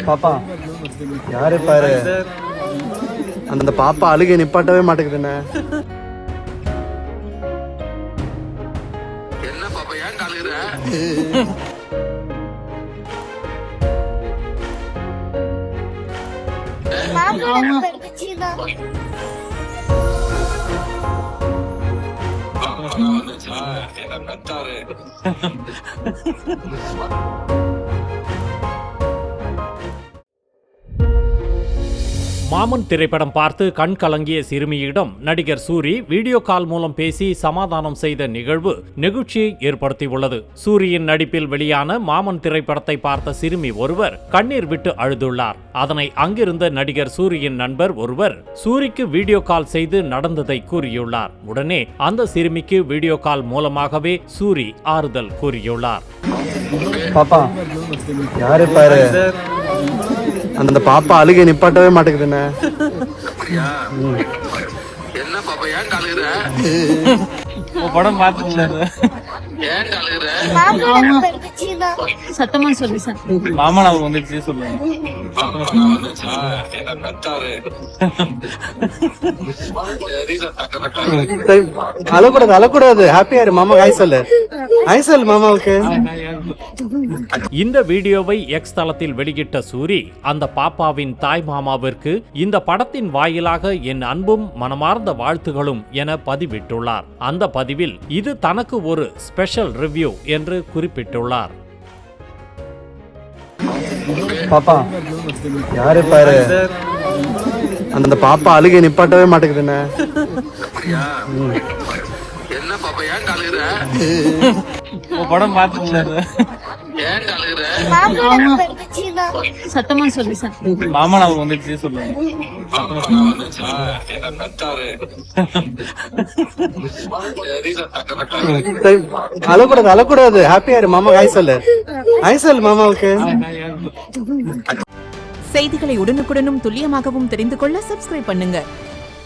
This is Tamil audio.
பாப்பா யாரு பாரு, அந்த பாப்பா அழுகை நிப்பாட்டவே மாட்டேங்குதுண்ணே. என்ன பாப்பா ஏன் அழுகுற? என்ன நட்டாரு? மாமன் திரைப்படம் பார்த்து கண் கலங்கிய சிறுமியிடம் நடிகர் சூரி வீடியோ கால் மூலம் பேசி சமாதானம் செய்த நிகழ்வு நெகிழ்ச்சியை ஏற்படுத்தியுள்ளது. சூரியின் நடிப்பில் வெளியான மாமன் திரைப்படத்தை பார்த்த சிறுமி ஒருவர் கண்ணீர் விட்டு அழுதுள்ளார். அதனை அங்கிருந்த நடிகர் சூரியின் நண்பர் ஒருவர் சூரிக்கு வீடியோ கால் செய்து நடந்ததை கூறியுள்ளார். உடனே அந்த சிறுமிக்கு வீடியோ கால் மூலமாகவே சூரி ஆறுதல் கூறியுள்ளார். பாப்பா யாரு பாரு, அந்த பாப்பா அழுகை நிப்பாட்டவே மாட்டேங்குதுண்ணே. என்ன பாப்பா ஏன் அழுகுற? படம் பார்த்து ஏன் அழுகுற? சத்தமா சொல்லி சார் மாமா நான் வந்துச்சு சொல்லுங்க. என்ன நட்டாரு? அழக்கூடாது அழக்கூடாது, ஹாப்பியா இரு மாமா. ஹாய் சொல்லு, ஹாய் சொல்லு மாமாவுக்கு. இந்த வீடியோவை எக்ஸ் தளத்தில் வெளியிட்ட சூரி அந்த பாப்பாவின் தாய் மாமாவிற்கு இந்த படத்தின் வாயிலாக என் அன்பும் மனமார்ந்த வாழ்த்துகளும் என பதிவிட்டுள்ளார். அந்த பதிவில் இது தனக்கு ஒரு ஸ்பெஷல் ரிவ்யூ என்று குறிப்பிட்டுள்ளார். பாப்பா யாரு பாரு, அந்த பாப்பா அழுகை நிப்பாட்டவே மாட்டேங்குதுண்ணே. என்ன பாப்பா ஏன் அழுகுற? படம் பார்த்து ஏன் அழுகுற? சத்தமா சொல்லி சார் மாமா நான் வந்துச்சு சொல்லுங்க. என்ன நட்டாரு? அழக்கூடாது அழக்கூடாது, ஹாப்பியா இரு மாமா. ஹாய் சொல்லு, ஹாய் சொல்லு மாமாவுக்கு. செய்திகளை உடனுக்குடனும் துல்லியமாகவும் தெரிந்து கொள்ள சப்ஸ்கிரைப் பண்ணுங்க.